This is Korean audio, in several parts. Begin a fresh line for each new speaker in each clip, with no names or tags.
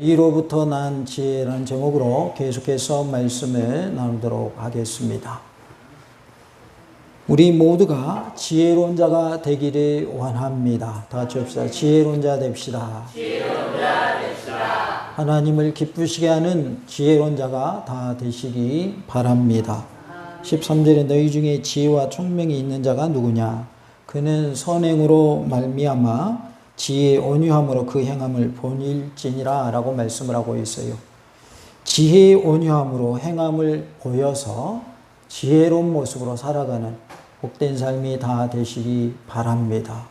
이로부터 난 지혜라는 제목으로 계속해서 말씀을 나누도록 하겠습니다. 우리 모두가 지혜로운 자가 되기를 원합니다. 다 같이 합시다. 지혜로운 자 됩시다. 지혜로운 자 됩시다. 하나님을 기쁘시게 하는 지혜로운 자가 다 되시기 바랍니다. 13절에 너희 중에 지혜와 총명이 있는 자가 누구냐? 그는 선행으로 말미암아 지혜의 온유함으로 그 행함을 본일지니라 라고 말씀을 하고 있어요. 지혜의 온유함으로 행함을 보여서 지혜로운 모습으로 살아가는 복된 삶이 다 되시기 바랍니다.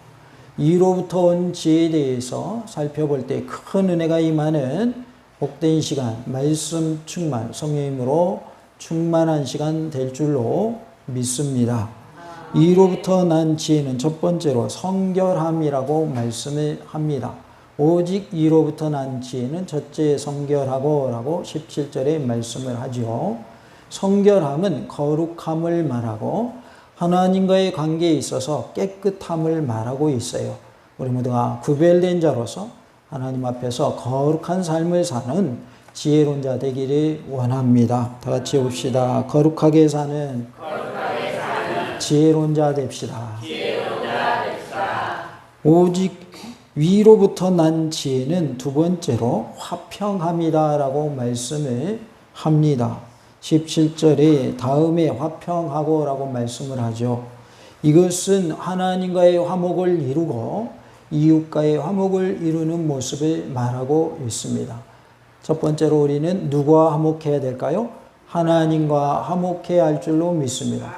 이로부터 온 지혜에 대해서 살펴볼 때 큰 은혜가 임하는 복된 시간, 말씀 충만, 성령님으로 충만한 시간 될 줄로 믿습니다. 이로부터 난 지혜는 첫 번째로 성결함이라고 말씀을 합니다. 오직 이로부터 난 지혜는 첫째 성결하고 라고 17절에 말씀을 하죠. 성결함은 거룩함을 말하고 하나님과의 관계에 있어서 깨끗함을 말하고 있어요. 우리 모두가 구별된 자로서 하나님 앞에서 거룩한 삶을 사는 지혜로운 자 되기를 원합니다. 다 같이 봅시다. 거룩하게 사는 지혜로운 자 됩시다. 오직 위로부터 난 지혜는 두 번째로 화평함이다 라고 말씀을 합니다. 17절에 다음에 화평하고 라고 말씀을 하죠. 이것은 하나님과의 화목을 이루고 이웃과의 화목을 이루는 모습을 말하고 있습니다. 첫 번째로 우리는 누구와 화목해야 될까요? 하나님과 화목해야 할 줄로 믿습니다.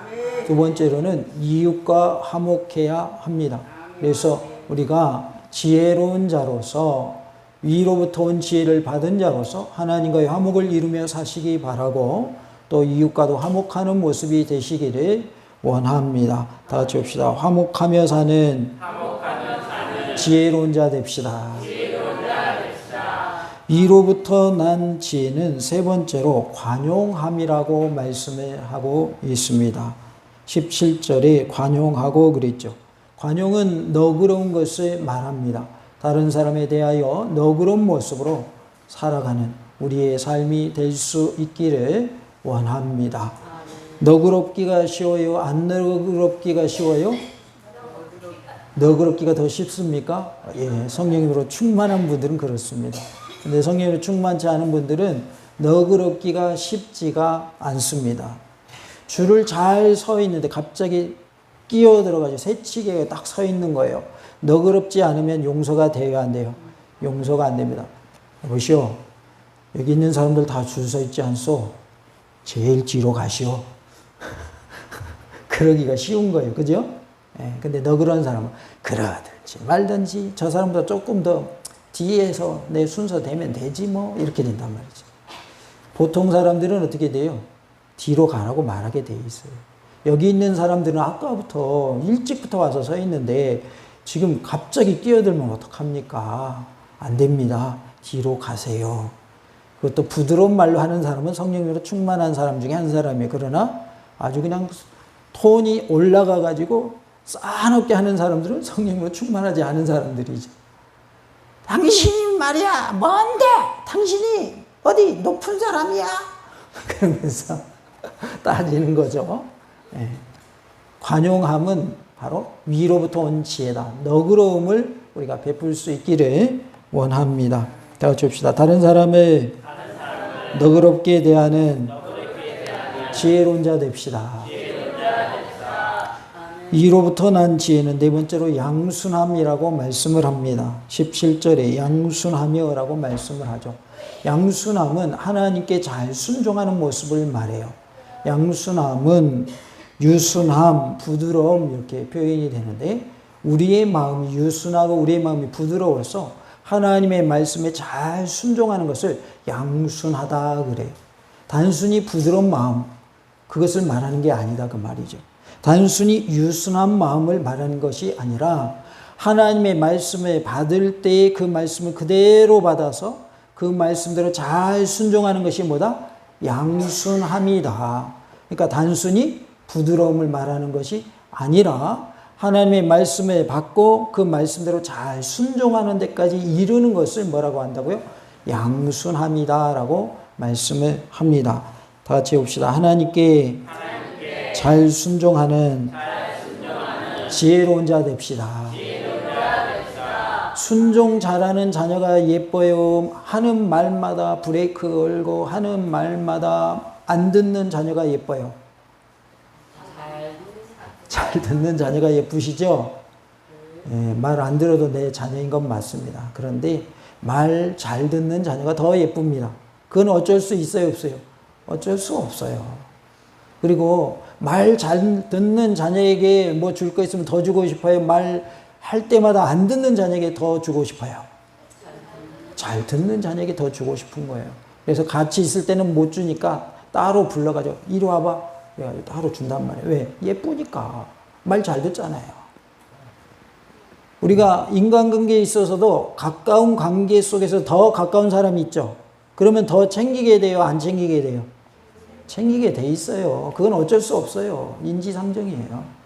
두 번째로는 이웃과 화목해야 합니다. 그래서 우리가 지혜로운 자로서 위로부터 온 지혜를 받은 자로서 하나님과의 화목을 이루며 사시기 바라고 또 이웃과도 화목하는 모습이 되시기를 원합니다. 다 같이 봅시다. 화목하며 사는 지혜로운 자 됩시다. 이로부터 난 지혜는 세 번째로 관용함이라고 말씀을 하고 있습니다. 17절에 관용하고 그랬죠. 관용은 너그러운 것을 말합니다. 다른 사람에 대하여 너그러운 모습으로 살아가는 우리의 삶이 될 수 있기를 원합니다. 너그럽기가 쉬워요? 안 너그럽기가 쉬워요? 너그럽기가 더 쉽습니까? 예, 성령으로 충만한 분들은 그렇습니다. 근데 성령으로 충만치 않은 분들은 너그럽기가 쉽지가 않습니다. 줄을 잘 서 있는데 갑자기 끼어들어가지고 새치기가 딱 서 있는 거예요. 너그럽지 않으면 용서가 돼야 안 돼요? 용서가 안 됩니다. 보시오. 여기 있는 사람들 다 줄 서 있지 않소? 제일 뒤로 가시오. 그러기가 쉬운 거예요. 그죠? 예, 근데 너그러운 사람은 그러든지 말든지 저 사람보다 조금 더 뒤에서 내 순서 되면 되지 뭐 이렇게 된단 말이죠. 보통 사람들은 어떻게 돼요? 뒤로 가라고 말하게 돼 있어요. 여기 있는 사람들은 아까부터 일찍부터 와서 서 있는데 지금 갑자기 끼어들면 어떡합니까? 안 됩니다. 뒤로 가세요. 그것도 부드러운 말로 하는 사람은 성령으로 충만한 사람 중에 한 사람이에요. 그러나 아주 그냥 톤이 올라가 가지고 싸납게 하는 사람들은 성령으로 충만하지 않은 사람들이죠. 당신이 말이야 뭔데? 당신이 어디 높은 사람이야? 그러면서 따지는 거죠. 예. 관용함은 바로 위로부터 온 지혜다. 너그러움을 우리가 베풀 수 있기를 원합니다. 다 같이 봅시다. 다른 사람을 너그럽게 대하는 지혜로운 자 됩시다. 이로부터 난 지혜는 네 번째로 양순함이라고 말씀을 합니다. 17절에 양순하며 라고 말씀을 하죠. 양순함은 하나님께 잘 순종하는 모습을 말해요. 양순함은 유순함, 부드러움 이렇게 표현이 되는데 우리의 마음이 유순하고 우리의 마음이 부드러워서 하나님의 말씀에 잘 순종하는 것을 양순하다 그래요. 단순히 부드러운 마음 그것을 말하는 게 아니다 그 말이죠. 단순히 유순한 마음을 말하는 것이 아니라 하나님의 말씀을 받을 때에 그 말씀을 그대로 받아서 그 말씀대로 잘 순종하는 것이 뭐다? 양순함이다. 그러니까 단순히 부드러움을 말하는 것이 아니라 하나님의 말씀을 받고 그 말씀대로 잘 순종하는 데까지 이르는 것을 뭐라고 한다고요? 양순함이다라고 말씀을 합니다. 다 같이 봅시다. 하나님께 잘 순종하는 지혜로운 자 됩시다. 순종 잘하는 자녀가 예뻐요. 하는 말마다 브레이크 걸고 하는 말마다 안 듣는 자녀가 예뻐요. 잘 듣는 자녀가 예쁘시죠? 예, 말 안 들어도 내 자녀인 건 맞습니다. 그런데 말 잘 듣는 자녀가 더 예쁩니다. 그건 어쩔 수 있어요, 없어요? 어쩔 수 없어요. 그리고 말 잘 듣는 자녀에게 뭐 줄 거 있으면 더 주고 싶어요? 말 할 때마다 안 듣는 자녀에게 더 주고 싶어요? 잘 듣는 자녀에게 더 주고 싶은 거예요. 그래서 같이 있을 때는 못 주니까 따로 불러가지고 이리 와봐. 그래가지고 따로 준단 말이에요. 왜? 예쁘니까. 말 잘 듣잖아요. 우리가 인간관계에 있어서도 가까운 관계 속에서 더 가까운 사람이 있죠. 그러면 더 챙기게 돼요? 안 챙기게 돼요? 챙기게 돼 있어요. 그건 어쩔 수 없어요. 인지상정이에요.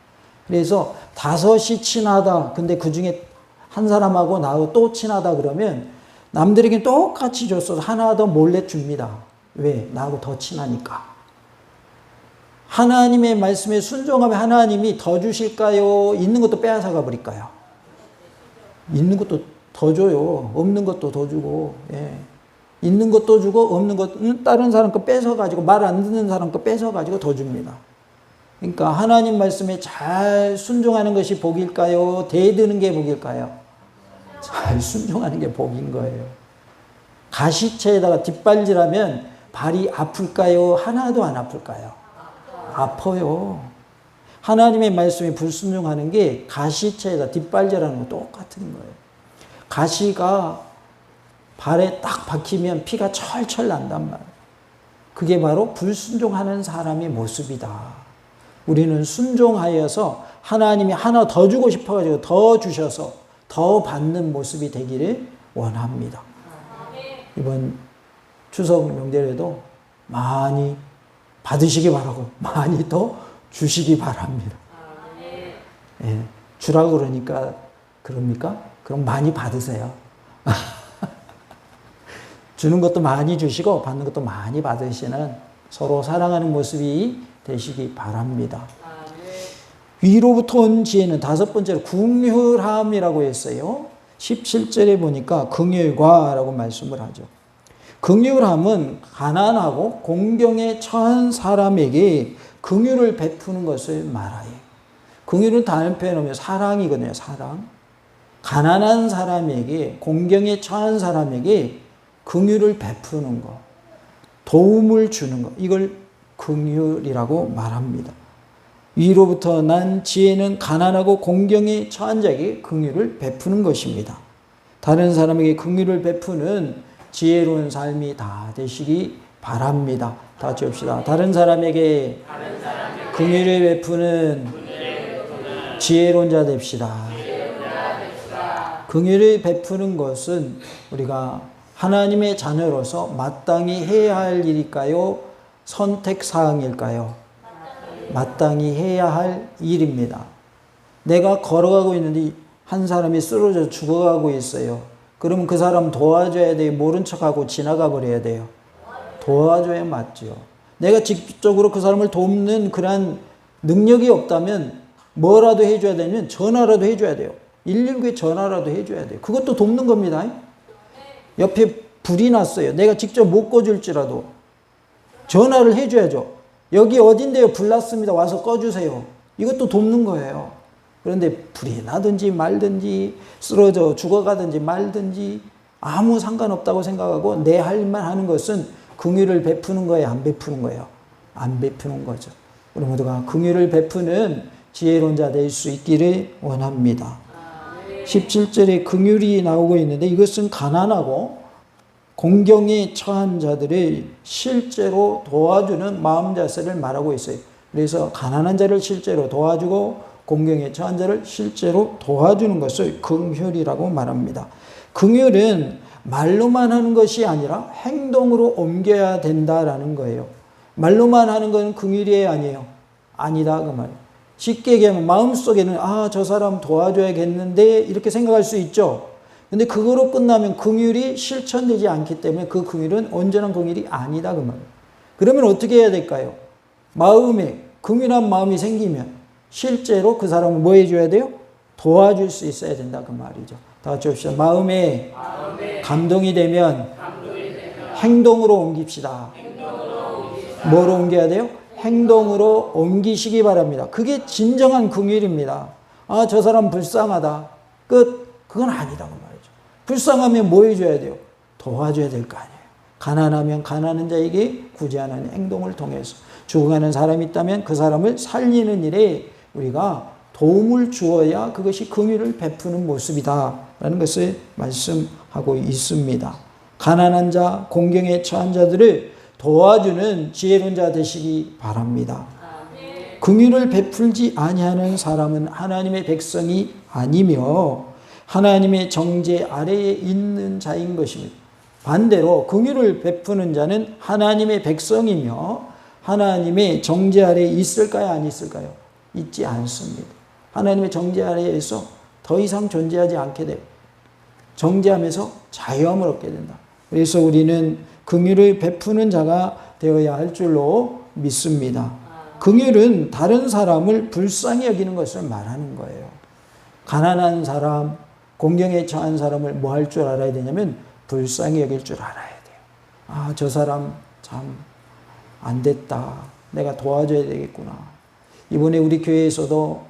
그래서 5이 친하다. 근데 그 중에 한 사람하고 나하고 또 친하다 그러면 남들에게 똑같이 줬어도 하나 더 몰래 줍니다. 왜? 나하고 더 친하니까. 하나님의 말씀에 순종하면 하나님이 더 주실까요? 있는 것도 빼앗아가 버릴까요? 있는 것도 더 줘요. 없는 것도 더 주고. 예. 있는 것도 주고 없는 것 다른 사람 거 뺏어가지고 말 안 듣는 사람 거 뺏어가지고 더 줍니다. 그러니까 하나님 말씀에 잘 순종하는 것이 복일까요? 대드는 게 복일까요? 잘 순종하는 게 복인 거예요. 가시체에다가 뒷발질하면 발이 아플까요? 하나도 안 아플까요? 아파요. 하나님의 말씀에 불순종하는 게 가시체에다 뒷발질하는 거 똑같은 거예요. 가시가 발에 딱 박히면 피가 철철 난단 말이에요. 그게 바로 불순종하는 사람의 모습이다. 우리는 순종하여서 하나님이 하나 더 주고 싶어가지고 더 주셔서 더 받는 모습이 되기를 원합니다. 이번 추석 명절에도 많이 받으시기 바라고 많이 더 주시기 바랍니다. 예, 주라고 그러니까 그럽니까? 그럼 많이 받으세요. 주는 것도 많이 주시고 받는 것도 많이 받으시는 서로 사랑하는 모습이 되시기 바랍니다. 위로부터 온 지혜는 5번째로 긍휼함이라고 했어요. 17절에 보니까 긍휼과라고 말씀을 하죠. 긍휼함은 가난하고 공경에 처한 사람에게 긍휼을 베푸는 것을 말하요. 긍휼은 다른 표현하면 사랑이거든요. 사랑. 가난한 사람에게 공경에 처한 사람에게 긍휼을 베푸는 것, 도움을 주는 것, 이걸 긍휼이라고 말합니다. 위로부터 난 지혜는 가난하고 공경에 처한 자에게 긍휼을 베푸는 것입니다. 다른 사람에게 긍휼을 베푸는 지혜로운 삶이 다 되시기 바랍니다. 다 같이 합시다. 다른 사람에게 긍휼을 베푸는 지혜로운 자 됩시다. 긍휼을 베푸는 것은 우리가 하나님의 자녀로서 마땅히 해야 할 일일까요? 선택사항일까요? 마땅히 해야 할 일입니다. 내가 걸어가고 있는데 한 사람이 쓰러져 죽어가고 있어요. 그러면 그 사람 도와줘야 돼요? 모른 척하고 지나가 버려야 돼요? 도와줘야 맞죠. 내가 직접적으로 그 사람을 돕는 그런 능력이 없다면 뭐라도 해줘야 되면 전화라도 해줘야 돼요. 119에 전화라도 해줘야 돼요. 그것도 돕는 겁니다. 옆에 불이 났어요. 내가 직접 못 꺼줄지라도 전화를 해줘야죠. 여기 어딘데요? 불 났습니다. 와서 꺼주세요. 이것도 돕는 거예요. 그런데 불이 나든지 말든지 쓰러져 죽어가든지 말든지 아무 상관없다고 생각하고 내 할 만 하는 것은 긍휼을 베푸는 거예요? 안 베푸는 거예요? 안 베푸는 거죠. 우리 모두가 긍휼을 베푸는 지혜로운 자 될 수 있기를 원합니다. 17절에 긍휼이 나오고 있는데 이것은 가난하고 공경에 처한 자들을 실제로 도와주는 마음 자세를 말하고 있어요. 그래서 가난한 자를 실제로 도와주고 공경에 처한 자를 실제로 도와주는 것을 긍휼이라고 말합니다. 긍휼은 말로만 하는 것이 아니라 행동으로 옮겨야 된다라는 거예요. 말로만 하는 건 긍휼이 아니에요. 아니다 그 말이에요. 쉽게 얘기하면 마음속에는 저 사람 도와줘야겠는데 이렇게 생각할 수 있죠. 근데 그거로 끝나면 긍휼이 실천되지 않기 때문에 그 긍휼은 온전한 긍휼이 아니다 그 말이에요. 그러면 어떻게 해야 될까요? 마음에 긍휼한 마음이 생기면 실제로 그 사람을 뭐 해줘야 돼요? 도와줄 수 있어야 된다 그 말이죠. 다 같이 합시다. 마음에 감동이 되면 행동으로 옮깁시다. 뭐로 옮겨야 돼요? 행동으로 옮기시기 바랍니다. 그게 진정한 긍휼입니다. 아, 저 사람 불쌍하다. 끝. 그건 아니다 그 말이죠. 불쌍하면 뭐 해줘야 돼요? 도와줘야 될 거 아니에요. 가난하면 가난한 자에게 구제하는 행동을 통해서, 죽어가는 사람이 있다면 그 사람을 살리는 일에 우리가 도움을 주어야 그것이 긍휼을 베푸는 모습이다라는 것을 말씀하고 있습니다. 가난한 자, 공경에 처한 자들을 도와주는 지혜로운 자 되시기 바랍니다. 긍휼을 베풀지 아니하는 사람은 하나님의 백성이 아니며 하나님의 정죄 아래에 있는 자인 것입니다. 반대로 긍휼을 베푸는 자는 하나님의 백성이며 하나님의 정죄 아래에 있을까요? 안 있을까요? 있지 않습니다. 하나님의 정죄 아래에서 더 이상 존재하지 않게 돼요. 정죄하면서 자유함을 얻게 된다. 그래서 우리는 긍휼을 베푸는 자가 되어야 할 줄로 믿습니다. 긍휼은 다른 사람을 불쌍히 여기는 것을 말하는 거예요. 가난한 사람, 공경에 처한 사람을 뭐 할 줄 알아야 되냐면 불쌍히 여길 줄 알아야 돼요. 아, 저 사람 참 안 됐다. 내가 도와줘야 되겠구나. 이번에 우리 교회에서도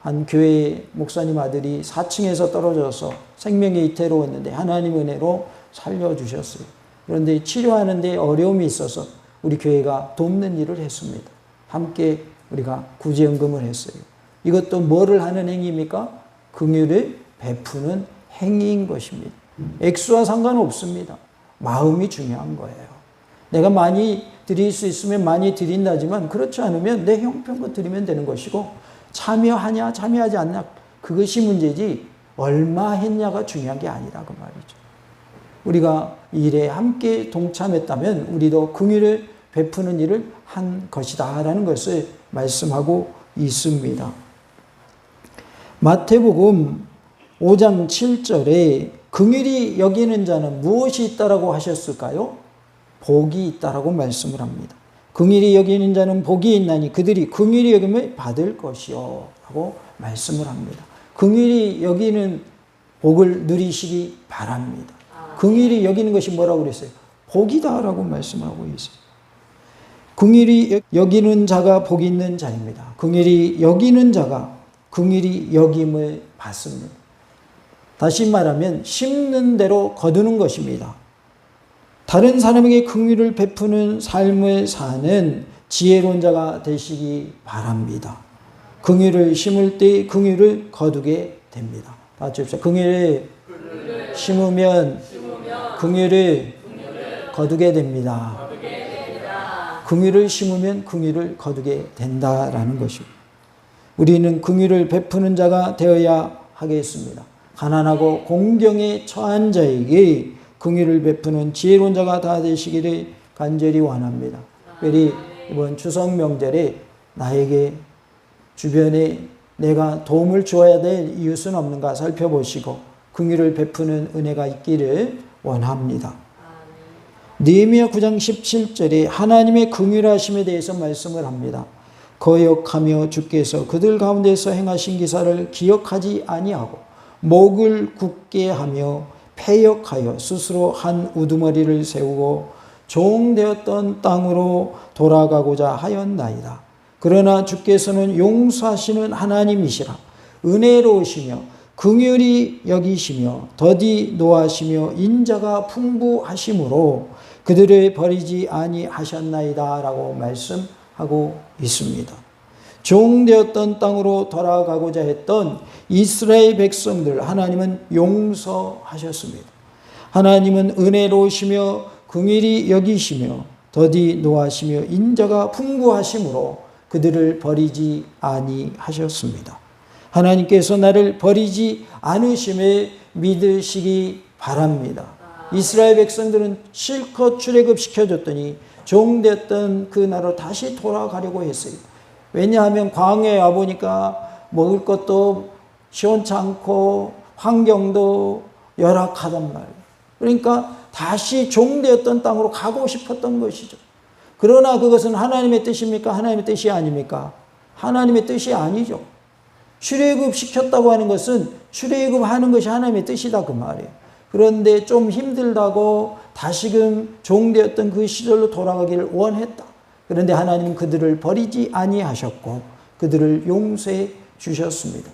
한 교회 목사님 아들이 4층에서 떨어져서 생명이 이태로웠는데 하나님 은혜로 살려주셨어요. 그런데 치료하는데 어려움이 있어서 우리 교회가 돕는 일을 했습니다. 함께 우리가 구제연금을 했어요. 이것도 뭐를 하는 행위입니까? 긍휼을 베푸는 행위인 것입니다. 액수와 상관없습니다. 마음이 중요한 거예요. 내가 많이 드릴 수 있으면 많이 드린다지만 그렇지 않으면 내 형편껏 드리면 되는 것이고 참여하냐 참여하지 않냐 그것이 문제지 얼마 했냐가 중요한 게 아니라 그 말이죠. 우리가 일에 함께 동참했다면 우리도 긍휼을 베푸는 일을 한 것이다 라는 것을 말씀하고 있습니다. 마태복음 5장 7절에 긍휼히 여기는 자는 무엇이 있다라고 하셨을까요? 복이 있다라고 말씀을 합니다. 긍휼히 여기는 자는 복이 있나니 그들이 긍휼히 여김을 받을 것이요 라고 말씀을 합니다. 긍휼히 여기는 복을 누리시기 바랍니다. 긍휼히 여기는 것이 뭐라고 그랬어요? 복이다라고 말씀하고 있어요. 긍휼히 여기는 자가 복 있는 자입니다. 긍휼히 여기는 자가 긍휼히 여김을 받습니다. 다시 말하면 심는 대로 거두는 것입니다. 다른 사람에게 긍휼을 베푸는 삶을 사는 지혜로운 자가 되시기 바랍니다. 긍휼을 심을 때 긍휼을 거두게 됩니다. 다 같이 합시다. 긍휼을 심으면 긍휼을 거두게 됩니다. 긍휼을 심으면 긍휼을 거두게 된다라는 것입니다. 우리는 긍휼을 베푸는 자가 되어야 하겠습니다. 가난하고 공경에 처한 자에게 긍휼을 베푸는 지혜로운 자가 다 되시기를 간절히 원합니다. 특별히 이번 추석 명절에 나에게 주변에 내가 도움을 주어야 될 이웃은 없는가 살펴보시고 긍휼을 베푸는 은혜가 있기를 원합니다. 느헤미야 9장 17절에 하나님의 긍휼하심에 대해서 말씀을 합니다. 거역하며 주께서 그들 가운데서 행하신 기사를 기억하지 아니하고 목을 굳게 하며 패역하여 스스로 한 우두머리를 세우고 종되었던 땅으로 돌아가고자 하였나이다. 그러나 주께서는 용서하시는 하나님이시라. 은혜로우시며 긍휼히 여기시며 더디 노하시며 인자가 풍부하심으로 그들을 버리지 아니하셨나이다 라고 말씀하고 있습니다. 종되었던 땅으로 돌아가고자 했던 이스라엘 백성들 하나님은 용서하셨습니다. 하나님은 은혜로우시며 긍휼히 여기시며 더디 노하시며 인자가 풍부하심으로 그들을 버리지 아니하셨습니다. 하나님께서 나를 버리지 않으심을 믿으시기 바랍니다. 이스라엘 백성들은 실컷 출애굽시켜줬더니 종되었던 그 나라로 다시 돌아가려고 했어요. 왜냐하면 광야에 와보니까 먹을 것도 시원치 않고 환경도 열악하단 말이에요. 그러니까 다시 종되었던 땅으로 가고 싶었던 것이죠. 그러나 그것은 하나님의 뜻입니까? 하나님의 뜻이 아닙니까? 하나님의 뜻이 아니죠. 출애굽 시켰다고 하는 것은 출애굽 하는 것이 하나님의 뜻이다 그 말이에요. 그런데 좀 힘들다고 다시금 종되었던 그 시절로 돌아가기를 원했다. 그런데 하나님은 그들을 버리지 아니하셨고 그들을 용서해 주셨습니다.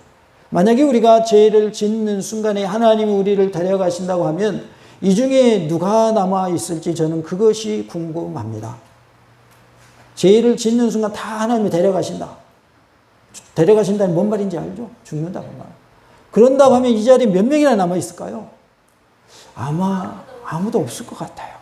만약에 우리가 죄를 짓는 순간에 하나님이 우리를 데려가신다고 하면 이 중에 누가 남아 있을지 저는 그것이 궁금합니다. 죄를 짓는 순간 다 하나님이 데려가신다. 데려가신다는 뭔 말인지 알죠? 죽는다고 말. 그런다고 하면 이 자리에 몇 명이나 남아 있을까요? 아마 아무도 없을 것 같아요.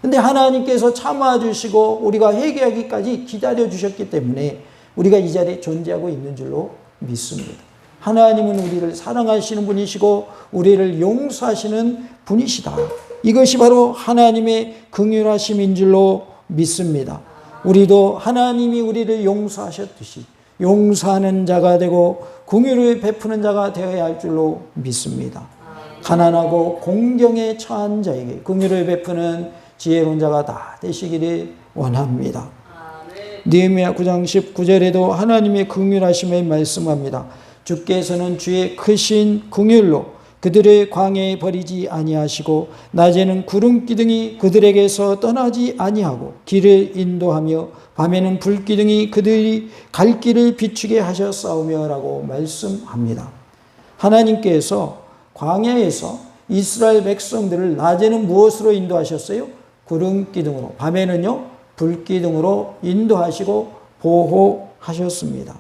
근데 하나님께서 참아주시고 우리가 회개하기까지 기다려주셨기 때문에 우리가 이 자리에 존재하고 있는 줄로 믿습니다. 하나님은 우리를 사랑하시는 분이시고 우리를 용서하시는 분이시다. 이것이 바로 하나님의 긍휼하심인 줄로 믿습니다. 우리도 하나님이 우리를 용서하셨듯이 용서하는 자가 되고 긍휼을 베푸는 자가 되어야 할 줄로 믿습니다. 가난하고 공경에 처한 자에게 긍휼을 베푸는 지혜로운 자가 다 되시기를 원합니다. 느헤미야 9장 19절에도 하나님의 긍휼하심을 말씀합니다. 주께서는 주의 크신 긍휼로 그들의 광야에 버리지 아니하시고 낮에는 구름 기둥이 그들에게서 떠나지 아니하고 길을 인도하며 밤에는 불 기둥이 그들이 갈 길을 비추게 하셨사오며라고 말씀합니다. 하나님께서 광야에서 이스라엘 백성들을 낮에는 무엇으로 인도하셨어요? 구름 기둥으로, 밤에는요 불 기둥으로 인도하시고 보호하셨습니다.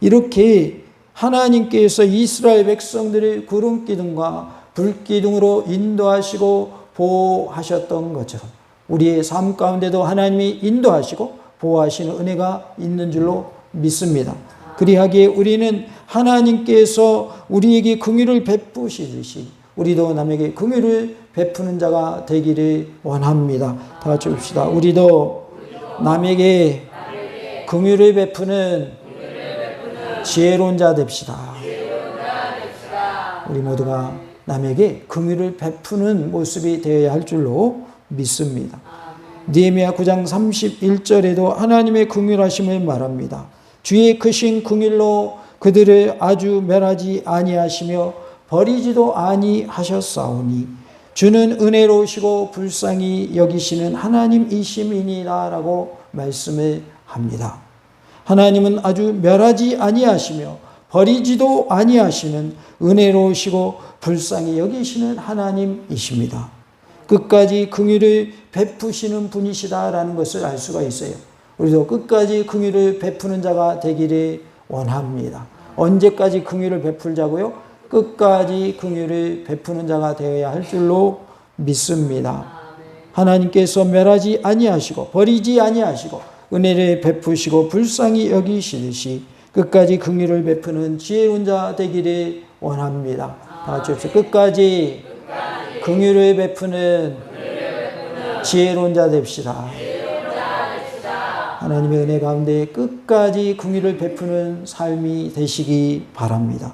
이렇게 하나님께서 이스라엘 백성들을 구름 기둥과 불 기둥으로 인도하시고 보호하셨던 것처럼 우리의 삶 가운데도 하나님이 인도하시고 보호하시는 은혜가 있는 줄로 믿습니다. 그리하기에 우리는 하나님께서 우리에게 긍휼을 베푸시듯이 우리도 남에게 긍휼을 베푸는 자가 되기를 원합니다. 다 같이 봅시다. 우리도 남에게 긍휼을 베푸는 지혜로운 자 됩시다. 우리 모두가 남에게 긍휼을 베푸는 모습이 되어야 할 줄로 믿습니다. 느헤미야 9장 31절에도 하나님의 긍휼하심을 말합니다. 주의 크신 긍휼로 그들을 아주 멸하지 아니하시며 버리지도 아니하셨사오니 주는 은혜로우시고 불쌍히 여기시는 하나님이심이니라라고 말씀을 합니다. 하나님은 아주 멸하지 아니하시며 버리지도 아니하시는 은혜로우시고 불쌍히 여기시는 하나님이십니다. 끝까지 긍휼을 베푸시는 분이시다라는 것을 알 수가 있어요. 우리도 끝까지 긍휼을 베푸는 자가 되기를 원합니다. 언제까지 긍휼을 베풀자고요? 끝까지 긍휼을 베푸는 자가 되어야 할 줄로 믿습니다. 하나님께서 멸하지 아니하시고 버리지 아니하시고 은혜를 베푸시고 불쌍히 여기시듯이 끝까지 긍휼을 베푸는 지혜로운 자 되기를 원합니다. 다 같이 합시다. 끝까지 긍휼을 베푸는 지혜로운 자 됩시다. 하나님의 은혜 가운데 끝까지 긍휼을 베푸는 삶이 되시기 바랍니다.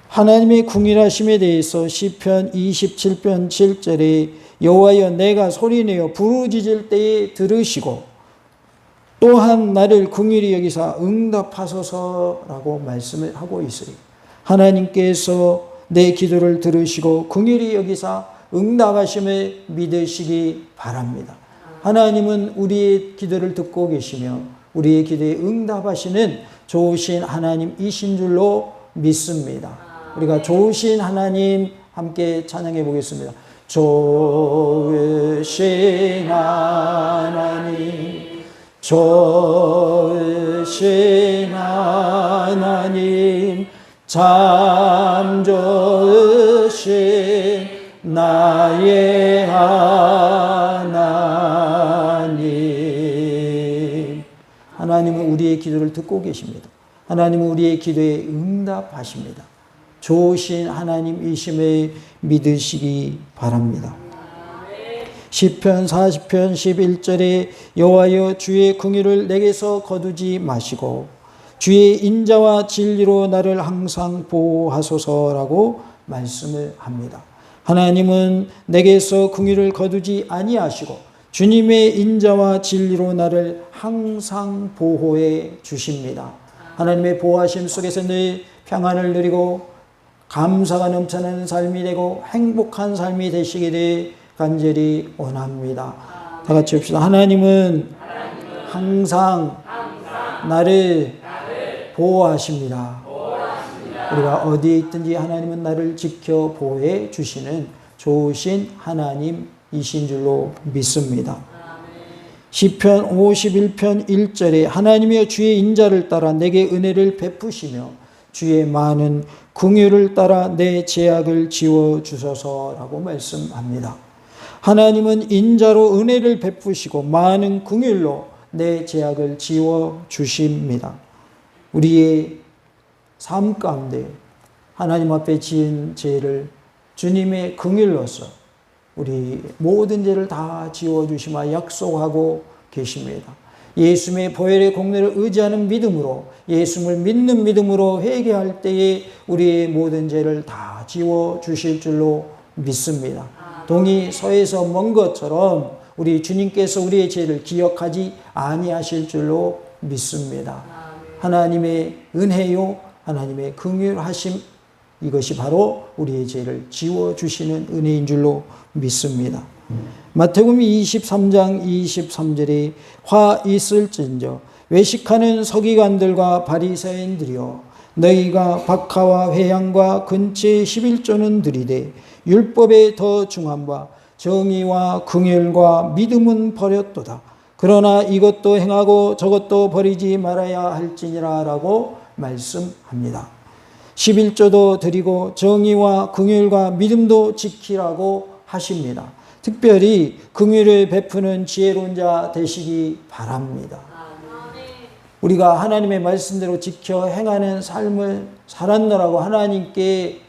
하나님의 긍휼하심에 대해서 시편 27편 7절에 여호와여 내가 소리내어 부르짖을 때에 들으시고 또한 나를 긍휼히 여기사 응답하소서라고 말씀을 하고 있어요. 하나님께서 내 기도를 들으시고 긍휼히 여기사 응답하심을 믿으시기 바랍니다. 하나님은 우리의 기도를 듣고 계시며 우리의 기도에 응답하시는 좋으신 하나님이신 줄로 믿습니다. 우리가 좋으신 하나님 함께 찬양해 보겠습니다. 좋으신 하나님, 좋으신 하나님, 참 좋으신 나의 하나님. 하나님은 우리의 기도를 듣고 계십니다. 하나님은 우리의 기도에 응답하십니다. 좋으신 하나님이심을 믿으시기 바랍니다. 시편 40편 11절에 여호와여 주의 긍휼을 내게서 거두지 마시고 주의 인자와 진리로 나를 항상 보호하소서라고 말씀을 합니다. 하나님은 내게서 긍휼을 거두지 아니하시고 주님의 인자와 진리로 나를 항상 보호해 주십니다. 하나님의 보호하심 속에서 늘 평안을 누리고 감사가 넘쳐나는 삶이 되고 행복한 삶이 되시기를 간절히 원합니다. 다 같이 합시다. 하나님은 항상 나를 보호하십니다. 우리가 어디에 있든지 하나님은 나를 지켜 보호해 주시는 좋으신 하나님이신 줄로 믿습니다. 시편 51편 1절에 하나님이여 주의 인자를 따라 내게 은혜를 베푸시며 주의 많은 긍휼을 따라 내 죄악을 지워 주소서라고 말씀합니다. 하나님은 인자로 은혜를 베푸시고 많은 긍휼로 내 죄악을 지워 주십니다. 우리의 삶 가운데 하나님 앞에 지은 죄를 주님의 긍휼로서 우리 모든 죄를 다 지워주시마 약속하고 계십니다. 예수님의 보혈의 공로를 의지하는 믿음으로 예수님을 믿는 믿음으로 회개할 때에 우리의 모든 죄를 다 지워주실 줄로 믿습니다. 동이 서에서 먼 것처럼 우리 주님께서 우리의 죄를 기억하지 아니하실 줄로 믿습니다. 하나님의 은혜요 하나님의 긍휼하심 이것이 바로 우리의 죄를 지워주시는 은혜인 줄로 믿습니다. 마태복음 23장 23절에 화 있을진저 외식하는 서기관들과 바리새인들이여 너희가 박하와 회향과 근처의 11조는 들이되 율법에 더 중함과 정의와 긍휼과 믿음은 버렸도다. 그러나 이것도 행하고 저것도 버리지 말아야 할지니라 라고 말씀합니다. 11조도 드리고 정의와 긍휼과 믿음도 지키라고 하십니다. 특별히 긍휼을 베푸는 지혜로운 자 되시기 바랍니다. 우리가 하나님의 말씀대로 지켜 행하는 삶을 살았노라고 하나님께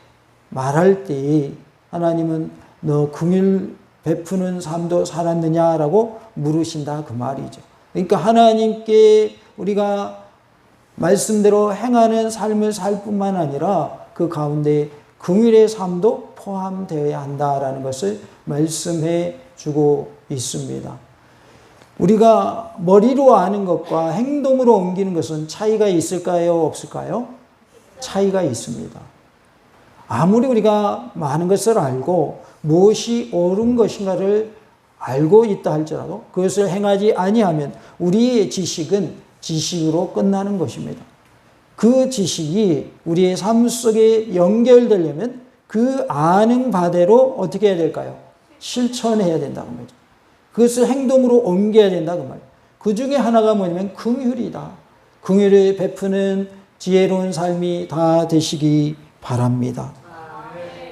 말할 때 하나님은 너 긍휼 베푸는 삶도 살았느냐라고 물으신다 그 말이죠. 그러니까 하나님께 우리가 말씀대로 행하는 삶을 살 뿐만 아니라 그 가운데 긍휼의 삶도 포함되어야 한다라는 것을 말씀해 주고 있습니다. 우리가 머리로 아는 것과 행동으로 옮기는 것은 차이가 있을까요? 없을까요? 차이가 있습니다. 아무리 우리가 많은 것을 알고 무엇이 옳은 것인가를 알고 있다 할지라도 그것을 행하지 아니하면 우리의 지식은 지식으로 끝나는 것입니다. 그 지식이 우리의 삶 속에 연결되려면 그 아는 바대로 어떻게 해야 될까요? 실천해야 된다는 거죠. 그것을 행동으로 옮겨야 된다는 말이에요. 그 중에 하나가 뭐냐면 긍휼이다. 긍휼을 베푸는 지혜로운 삶이 다 되시기 바랍니다.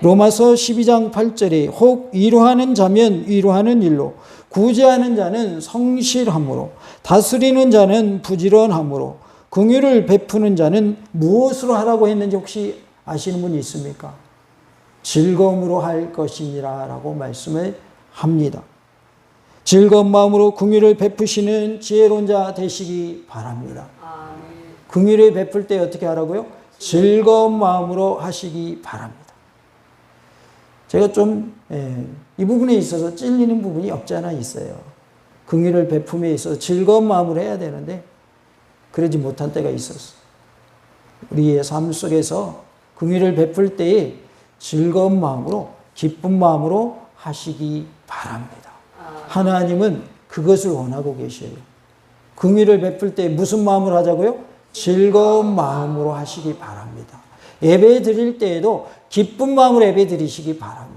로마서 12장 8절에 혹 위로하는 자면 위로하는 일로 구제하는 자는 성실함으로 다스리는 자는 부지런함으로 긍휼을 베푸는 자는 무엇으로 하라고 했는지 혹시 아시는 분이 있습니까? 즐거움으로 할 것이니라 라고 말씀을 합니다. 즐거운 마음으로 긍휼을 베푸시는 지혜로운 자 되시기 바랍니다. 긍휼을 베풀 때 어떻게 하라고요? 즐거운 마음으로 하시기 바랍니다. 제가 좀 이 부분에 있어서 찔리는 부분이 없지 않아 있어요. 긍휼을 베품에 있어서 즐거운 마음으로 해야 되는데 그러지 못한 때가 있었어요. 우리의 삶 속에서 긍휼을 베풀 때에 즐거운 마음으로 기쁜 마음으로 하시기 바랍니다. 하나님은 그것을 원하고 계셔요. 긍휼을 베풀 때 무슨 마음으로 하자고요? 즐거운 마음으로 하시기 바랍니다. 예배 드릴 때에도 기쁜 마음으로 예배 드리시기 바랍니다.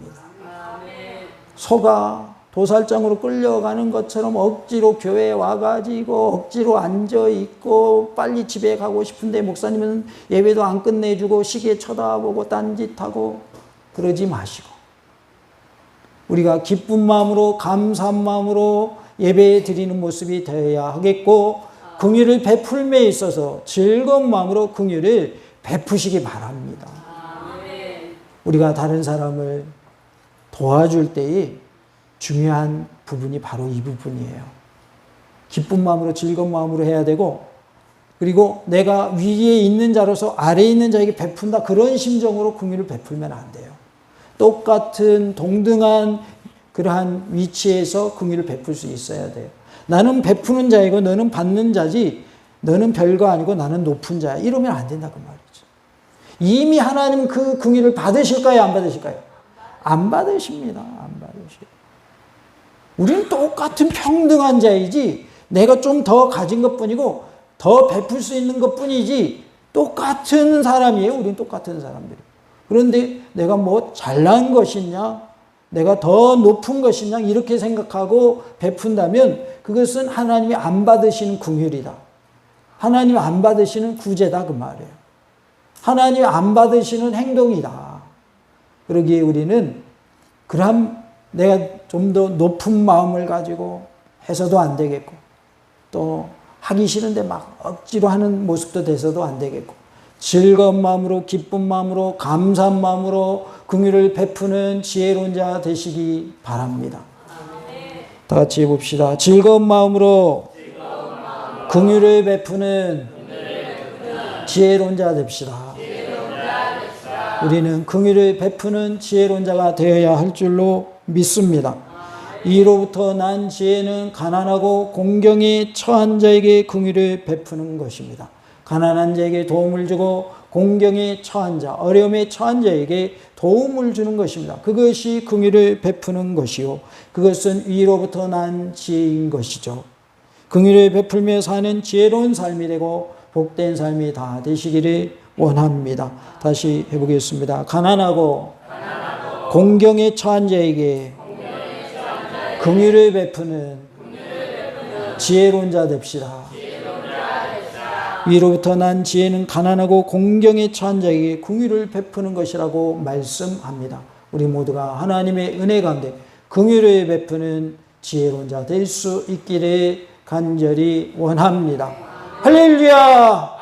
소가 도살장으로 끌려가는 것처럼 억지로 교회에 와가지고 억지로 앉아있고 빨리 집에 가고 싶은데 목사님은 예배도 안 끝내주고 시계 쳐다보고 딴짓하고 그러지 마시고 우리가 기쁜 마음으로 감사한 마음으로 예배 드리는 모습이 되어야 하겠고 긍휼을 베풀매 있어서 즐거운 마음으로 긍휼을 베푸시기 바랍니다. 우리가 다른 사람을 도와줄 때의 중요한 부분이 바로 이 부분이에요. 기쁜 마음으로 즐거운 마음으로 해야 되고 그리고 내가 위에 있는 자로서 아래에 있는 자에게 베푼다 그런 심정으로 긍휼을 베풀면 안 돼요. 똑같은 동등한 그러한 위치에서 긍휼을 베풀 수 있어야 돼요. 나는 베푸는 자이고 너는 받는 자지, 너는 별거 아니고 나는 높은 자야. 이러면 안 된다 그 말이죠. 이미 하나님 그 긍휼을 받으실까요? 안 받으실까요? 안 받으십니다. 안 받으셔요. 우리는 똑같은 평등한 자이지 내가 좀 더 가진 것뿐이고 더 베풀 수 있는 것뿐이지 똑같은 사람이에요. 우리는 똑같은 사람들이에요. 그런데 내가 뭐 잘난 것이냐, 내가 더 높은 것이냐 이렇게 생각하고 베푼다면 그것은 하나님이 안 받으시는 긍휼이다. 하나님이 안 받으시는 구제다 그 말이에요. 하나님이 안 받으시는 행동이다. 그러기에 우리는 그럼 내가 좀 더 높은 마음을 가지고 해서도 안 되겠고 또 하기 싫은데 막 억지로 하는 모습도 돼서도 안 되겠고 즐거운 마음으로 기쁜 마음으로 감사한 마음으로 긍휼을 베푸는 지혜로운 자 되시기 바랍니다. 다 같이 해봅시다. 즐거운 마음으로 긍휼을 베푸는 지혜로운 자 됩시다. 우리는 긍휼을 베푸는 지혜로운 자가 되어야 할 줄로 믿습니다. 이로부터 난 지혜는 가난하고 공경에 처한 자에게 긍휼을 베푸는 것입니다. 가난한 자에게 도움을 주고 공경에 처한 자, 어려움에 처한 자에게 도움을 주는 것입니다. 그것이 긍휼을 베푸는 것이요. 그것은 위로부터 난 지혜인 것이죠. 긍휼을 베풀며 사는 지혜로운 삶이 되고 복된 삶이 다 되시기를 원합니다. 다시 해보겠습니다. 가난하고 공경에 처한 자에게 긍휼을 베푸는 지혜로운 자 됩시다. 위로부터 난 지혜는 가난하고 공경에 처한 자에게 긍휼을 베푸는 것이라고 말씀합니다. 우리 모두가 하나님의 은혜 가운데 긍휼을 베푸는 지혜로운 자 될 수 있기를 간절히 원합니다. 할렐루야!